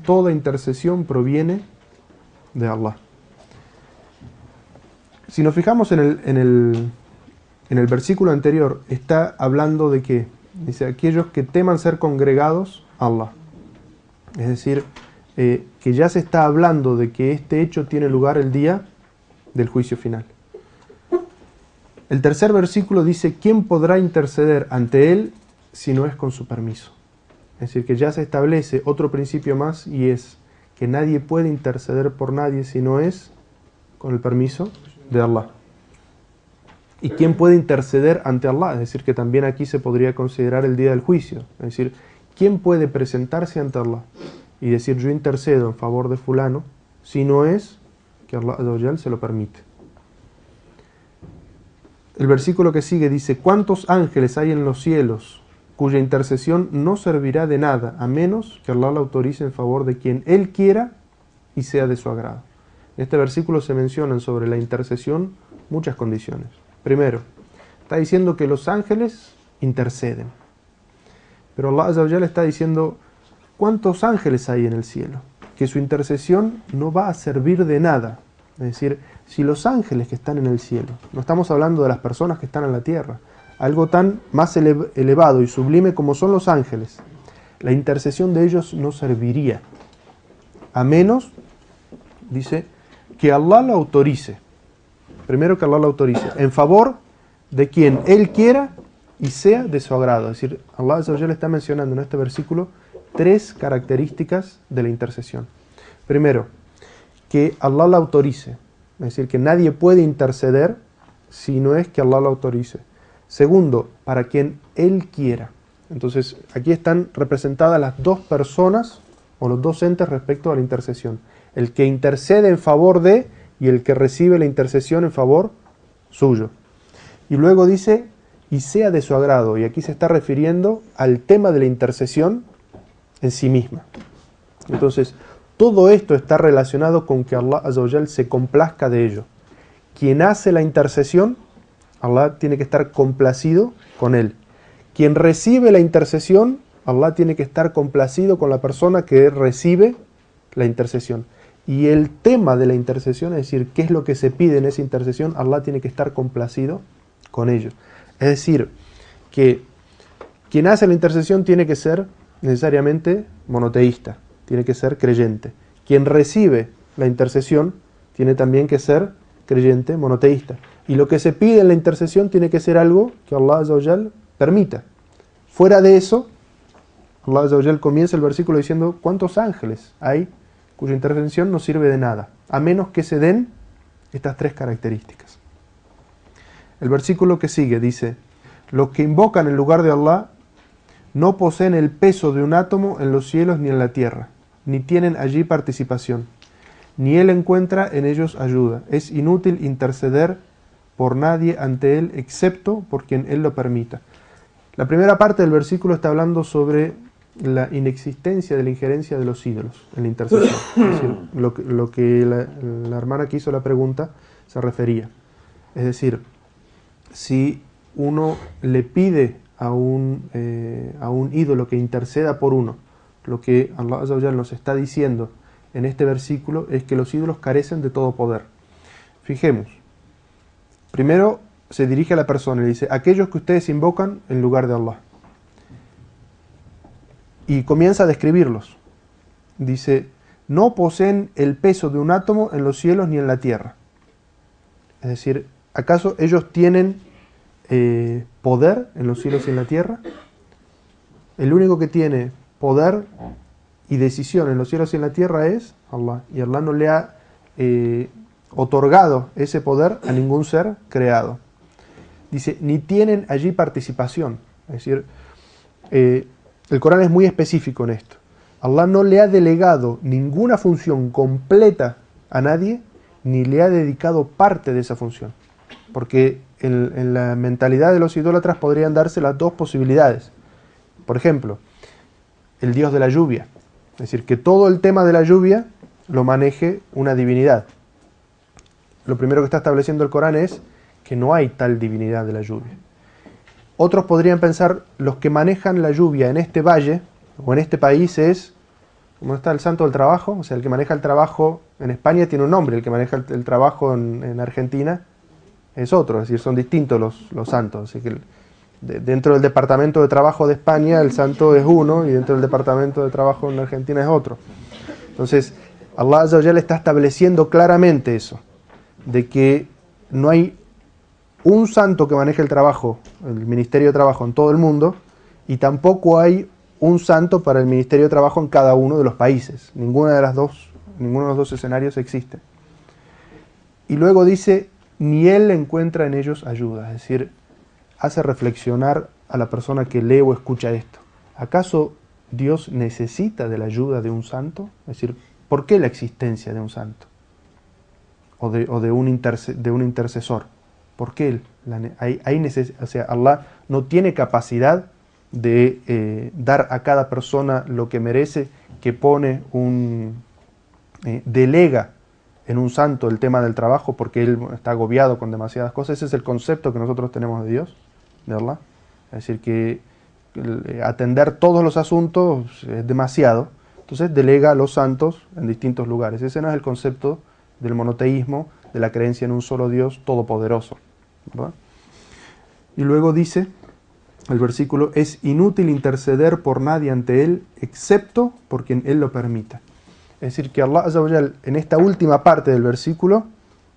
toda intercesión proviene de Allah. Si nos fijamos en el versículo anterior, está hablando de que dice: aquellos que teman ser congregados a Allah. Es decir, que ya se está hablando de que este hecho tiene lugar el día del juicio final. El tercer versículo dice: ¿quién podrá interceder ante él si no es con su permiso? Es decir, que ya se establece otro principio más, y es que nadie puede interceder por nadie si no es con el permiso de Allah. ¿Y quién puede interceder ante Allah? Es decir, que también aquí se podría considerar el día del juicio. Es decir, ¿quién puede presentarse ante Allah y decir: yo intercedo en favor de fulano, si no es que Allah Azza wa Jal se lo permite? El versículo que sigue dice: ¿cuántos ángeles hay en los cielos cuya intercesión no servirá de nada a menos que Allah la autorice en favor de quien Él quiera y sea de su agrado? En este versículo se mencionan sobre la intercesión muchas condiciones. Primero, está diciendo que los ángeles interceden. Pero Allah Azza wa Jal está diciendo: ¿cuántos ángeles hay en el cielo? Que su intercesión no va a servir de nada. Es decir, si los ángeles que están en el cielo, no estamos hablando de las personas que están en la tierra, algo tan más elevado y sublime como son los ángeles, la intercesión de ellos no serviría, a menos, dice, que Allah lo autorice. Primero que Allah lo autorice, en favor de quien Él quiera y sea de su agrado. Es decir, Allah Azza wa Jalla está mencionando en este versículo 3 características de la intercesión. Primero, que Allah la autorice. Es decir, que nadie puede interceder si no es que Allah lo autorice. Segundo, para quien Él quiera. Entonces, aquí están representadas las dos personas o los dos entes respecto a la intercesión. El que intercede en favor de y el que recibe la intercesión en favor suyo. Y luego dice, y sea de su agrado. Y aquí se está refiriendo al tema de la intercesión en sí misma. Entonces, todo esto está relacionado con que Allah Azza wa Jal se complazca de ello. Quien hace la intercesión, Allah tiene que estar complacido con él. Quien recibe la intercesión, Allah tiene que estar complacido con la persona que recibe la intercesión. Y el tema de la intercesión, es decir, qué es lo que se pide en esa intercesión, Allah tiene que estar complacido con ello. Es decir, que quien hace la intercesión tiene que ser necesariamente monoteísta, tiene que ser creyente. Quien recibe la intercesión tiene también que ser creyente, monoteísta. Y lo que se pide en la intercesión tiene que ser algo que Allah Azza wa Jal permita. Fuera de eso, Allah Azza wa Jal comienza el versículo diciendo ¿cuántos ángeles hay cuya intervención no sirve de nada? A menos que se den estas 3 características. El versículo que sigue dice: los que invocan en lugar de Allah no poseen el peso de un átomo en los cielos ni en la tierra, ni tienen allí participación, ni Él encuentra en ellos ayuda. Es inútil interceder por nadie ante Él, excepto por quien Él lo permita. La primera parte del versículo está hablando sobre la inexistencia de la injerencia de los ídolos en la intercesión. Es decir, lo que la hermana que hizo la pregunta se refería. Es decir, si uno le pide a un ídolo que interceda por uno, lo que Allah Azza wa Jalla nos está diciendo en este versículo es que los ídolos carecen de todo poder. Fijemos, primero se dirige a la persona y le dice: aquellos que ustedes invocan en lugar de Allah. Y comienza a describirlos. Dice: no poseen el peso de un átomo en los cielos ni en la tierra. Es decir, ¿acaso ellos tienen poder en los cielos y en la tierra? El único que tiene poder y decisión en los cielos y en la tierra es Allah. Y Allah no le ha otorgado ese poder a ningún ser creado. Dice, ni tienen allí participación. Es decir, el Corán es muy específico en esto. Allah no le ha delegado ninguna función completa a nadie, ni le ha dedicado parte de esa función. Porque en la mentalidad de los idólatras podrían darse las dos posibilidades. Por ejemplo, el dios de la lluvia. Es decir, que todo el tema de la lluvia lo maneje una divinidad. Lo primero que está estableciendo el Corán es que no hay tal divinidad de la lluvia. Otros podrían pensar, los que manejan la lluvia en este valle o en este país es, ¿cómo está el santo del trabajo? O sea, el que maneja el trabajo en España tiene un nombre, el que maneja el trabajo en Argentina es otro, es decir, son distintos los santos. Así que dentro del departamento de trabajo de España el santo es uno y dentro del departamento de trabajo en Argentina es otro. Entonces, Allah Azza wa Jalla está estableciendo claramente eso, de que no hay un santo que maneje el trabajo, el Ministerio de Trabajo en todo el mundo, y tampoco hay un santo para el Ministerio de Trabajo en cada uno de los países. Ninguno de los dos escenarios existe. Y luego dice, ni Él encuentra en ellos ayuda. Es decir, hace reflexionar a la persona que lee o escucha esto. ¿Acaso Dios necesita de la ayuda de un santo? Es decir, ¿por qué la existencia de un santo? O de un intercesor. ¿Por qué o sea, Allah no tiene capacidad de dar a cada persona lo que merece, que pone delega en un santo el tema del trabajo porque él está agobiado con demasiadas cosas? Ese es el concepto que nosotros tenemos de Dios, de Allah. Es decir, que atender todos los asuntos es demasiado, entonces delega a los santos en distintos lugares. Ese no es el concepto del monoteísmo, de la creencia en un solo Dios todopoderoso, ¿verdad? Y luego dice el versículo, es inútil interceder por nadie ante Él, excepto por quien Él lo permita. Es decir, que Allah Azza wa Jal, en esta última parte del versículo,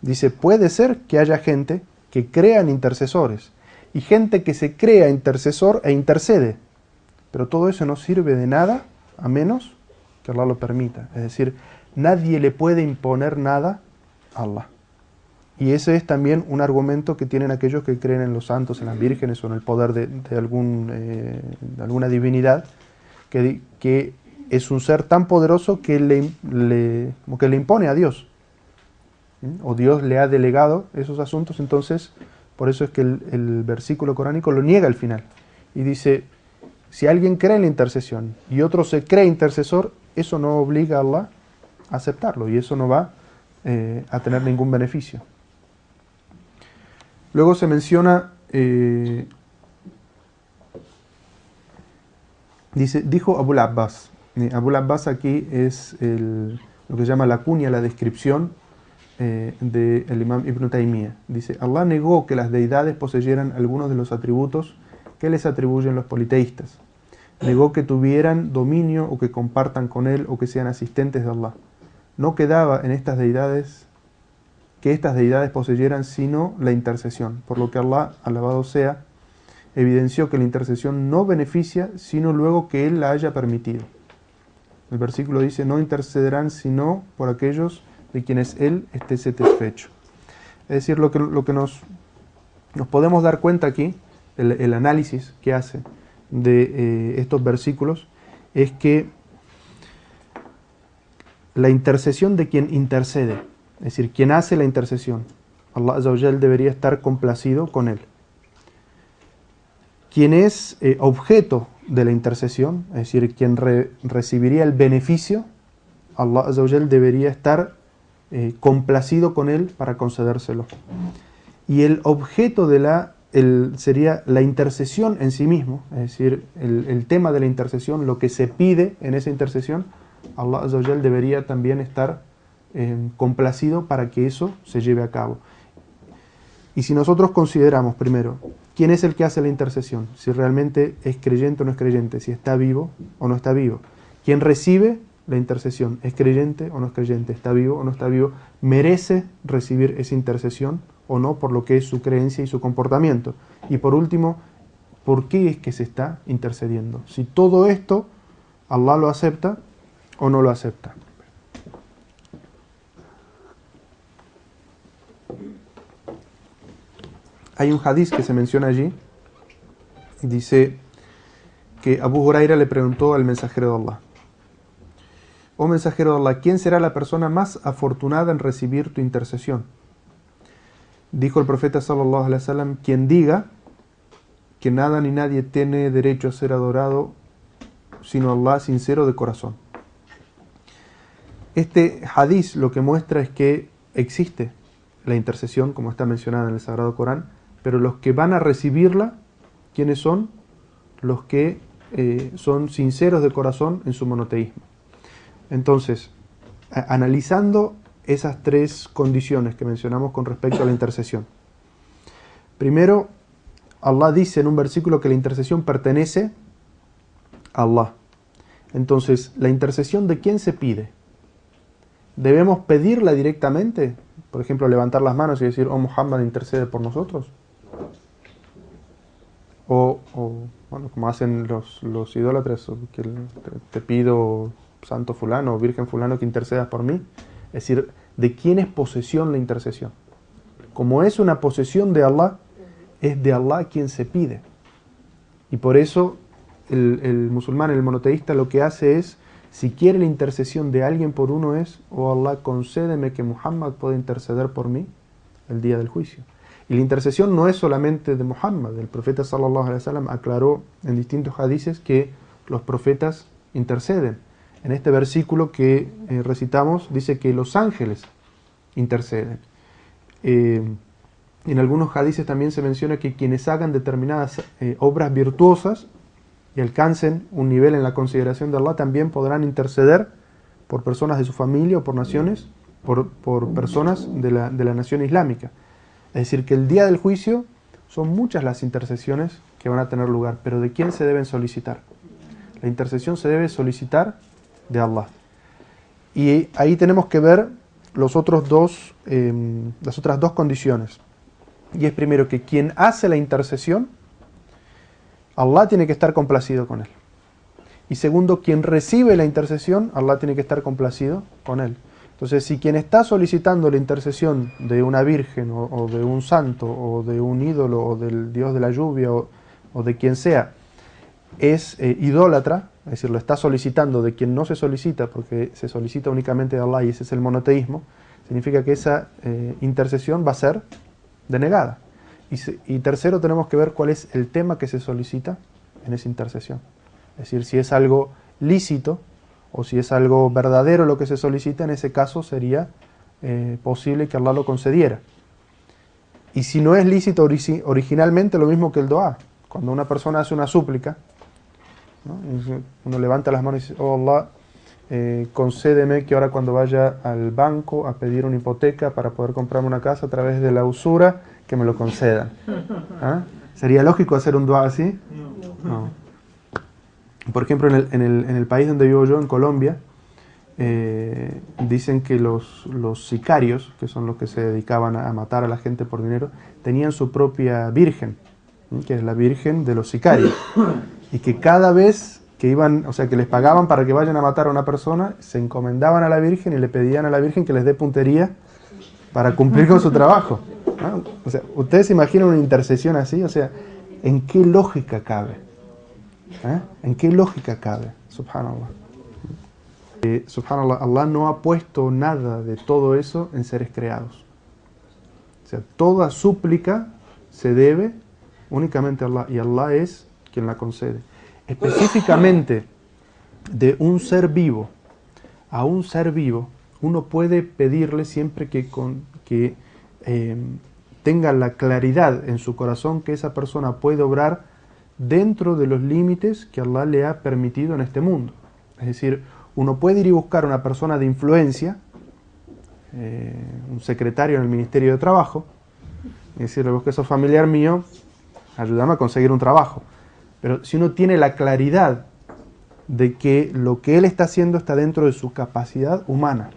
dice, puede ser que haya gente que crean intercesores y gente que se crea intercesor e intercede. Pero todo eso no sirve de nada a menos que Allah lo permita. Es decir, nadie le puede imponer nada a Allah. Y ese es también un argumento que tienen aquellos que creen en los santos, en las vírgenes o en el poder de alguna divinidad, que es un ser tan poderoso que como que le impone a Dios. O Dios le ha delegado esos asuntos, entonces por eso es que el versículo coránico lo niega al final. Y dice, si alguien cree en la intercesión y otro se cree intercesor, eso no obliga a Allah a aceptarlo y eso no va a tener ningún beneficio. Luego se menciona, dijo Abul Abbas. Abul Abbas aquí es lo que se llama la cuña, la descripción del Imam Ibn Taymiyyah. Dice, Allah negó que las deidades poseyeran algunos de los atributos que les atribuyen los politeístas. Negó que tuvieran dominio o que compartan con él o que sean asistentes de Allah. No quedaba en estas deidades que estas deidades poseyeran sino la intercesión, por lo que Allah, alabado sea, evidenció que la intercesión no beneficia sino luego que Él la haya permitido. El versículo dice, no intercederán sino por aquellos de quienes Él esté satisfecho. Es decir, lo que nos podemos dar cuenta aquí, el análisis que hace de estos versículos, es que la intercesión de quien intercede, es decir, quien hace la intercesión, Allah Azza wa Jal debería estar complacido con él. Quien es objeto de la intercesión, es decir, quien recibiría el beneficio, Allah Azza wa Jal debería estar complacido con él para concedérselo. Y el objeto sería la intercesión en sí mismo, es decir, el tema de la intercesión, lo que se pide en esa intercesión, Allah Azza wa Jal debería también estar complacido para que eso se lleve a cabo. Y si nosotros consideramos primero quién es el que hace la intercesión, si realmente es creyente o no es creyente, si está vivo o no está vivo, quién recibe la intercesión, es creyente o no es creyente, está vivo o no está vivo, merece recibir esa intercesión o no por lo que es su creencia y su comportamiento. Y por último, ¿por qué es que se está intercediendo? Si todo esto Allah lo acepta o no lo acepta. Hay un hadiz que se menciona allí, dice que Abu Huraira le preguntó al mensajero de Allah, oh mensajero de Allah, ¿quién será la persona más afortunada en recibir tu intercesión? Dijo el profeta sallallahu alaihi wasallam, quien diga que nada ni nadie tiene derecho a ser adorado sino Allah sincero de corazón. Este hadiz lo que muestra es que existe la intercesión, como está mencionada en el Sagrado Corán, pero los que van a recibirla, ¿quiénes son? Los que son sinceros de corazón en su monoteísmo. Entonces, analizando esas tres condiciones que mencionamos con respecto a la intercesión. Primero, Allah dice en un versículo que la intercesión pertenece a Allah. Entonces, ¿la intercesión de quién se pide? ¿Debemos pedirla directamente? Por ejemplo, levantar las manos y decir, oh Muhammad, intercede por nosotros. O bueno, como hacen los idólatras, que te pido santo fulano o virgen fulano que intercedas por mí. Es decir, ¿de quién es posesión la intercesión? Como es una posesión de Allah, es de Allah quien se pide. Y por eso el musulmán, el monoteísta, lo que hace es, si quiere la intercesión de alguien por uno es, oh Allah, concédeme que Muhammad pueda interceder por mí el día del juicio. Y la intercesión no es solamente de Muhammad. El profeta sallallahu alaihi wasallam aclaró en distintos hadices que los profetas interceden. En este versículo que recitamos dice que los ángeles interceden. En algunos hadices también se menciona que quienes hagan determinadas obras virtuosas y alcancen un nivel en la consideración de Allah también podrán interceder por personas de su familia o por naciones, por personas de la nación islámica. Es decir, que el día del juicio son muchas las intercesiones que van a tener lugar, pero ¿de quién se deben solicitar? La intercesión se debe solicitar de Allah. Y ahí tenemos que ver las otras dos condiciones. Y es primero que quien hace la intercesión, Allah tiene que estar complacido con él. Y segundo, quien recibe la intercesión, Allah tiene que estar complacido con él. Entonces, si quien está solicitando la intercesión de una virgen, o de un santo, o de un ídolo, o del dios de la lluvia, o de quien sea, es idólatra, es decir, lo está solicitando de quien no se solicita, porque se solicita únicamente de Allah y ese es el monoteísmo, significa que esa intercesión va a ser denegada. Y tercero, tenemos que ver cuál es el tema que se solicita en esa intercesión. Es decir, si es algo lícito o si es algo verdadero lo que se solicita, en ese caso sería posible que Allah lo concediera. Y si no es lícito originalmente, lo mismo que el dua. Cuando una persona hace una súplica, ¿no? Uno levanta las manos y dice: oh Allah, concédeme que ahora cuando vaya al banco a pedir una hipoteca para poder comprarme una casa a través de la usura, que me lo concedan. ¿Ah? ¿Sería lógico hacer un dua así? No. Por ejemplo, en el país donde vivo yo, en Colombia, dicen que los sicarios, que son los que se dedicaban a matar a la gente por dinero, tenían su propia virgen, que es la virgen de los sicarios. Y que cada vez que iban, o sea, que les pagaban para que vayan a matar a una persona, se encomendaban a la virgen y le pedían a la virgen que les dé puntería para cumplir con su trabajo. ¿No? O sea, ¿ustedes se imaginan una intercesión así? O sea, ¿en qué lógica cabe? ¿En qué lógica cabe? Subhanallah. Subhanallah, Allah no ha puesto nada de todo eso en seres creados. O sea, toda súplica se debe únicamente a Allah, y Allah es quien la concede. Específicamente de un ser vivo a un ser vivo, uno puede pedirle siempre que tenga la claridad en su corazón que esa persona puede obrar dentro de los límites que Allah le ha permitido en este mundo. Es decir, uno puede ir y buscar a una persona de influencia, un secretario en el Ministerio de Trabajo, y decirle: vos que sos familiar mío, ayúdame a conseguir un trabajo. Pero si uno tiene la claridad de que lo que él está haciendo está dentro de su capacidad humana,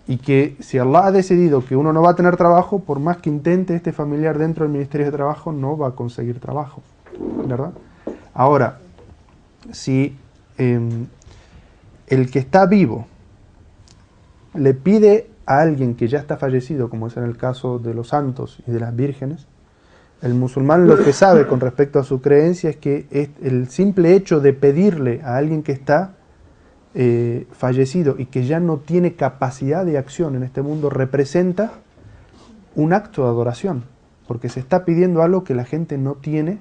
y que si Allah ha decidido que uno no va a tener trabajo, por más que intente este familiar dentro del Ministerio de Trabajo, no va a conseguir trabajo, ¿verdad? Ahora, si el que está vivo le pide a alguien que ya está fallecido, como es en el caso de los santos y de las vírgenes, el musulmán lo que sabe con respecto a su creencia es que el simple hecho de pedirle a alguien que está fallecido y que ya no tiene capacidad de acción en este mundo representa un acto de adoración, porque se está pidiendo algo que la gente no tiene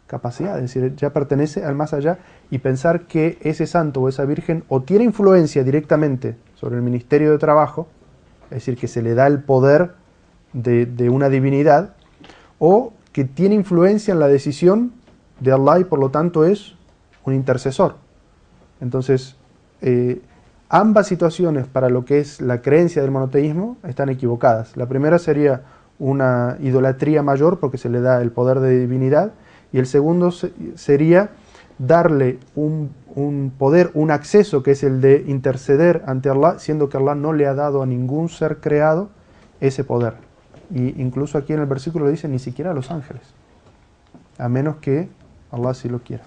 capacidad, es decir, ya pertenece al más allá, y pensar que ese santo o esa virgen o tiene influencia directamente sobre el Ministerio de Trabajo, es decir, que se le da el poder de una divinidad, o que tiene influencia en la decisión de Allah y por lo tanto es un intercesor. Entonces, ambas situaciones para lo que es la creencia del monoteísmo están equivocadas. La primera sería una idolatría mayor porque se le da el poder de divinidad, y el segundo sería darle un poder, un acceso que es el de interceder ante Allah, siendo que Allah no le ha dado a ningún ser creado ese poder. Y incluso aquí en el versículo le dice: ni siquiera a los ángeles, a menos que Allah sí lo quiera.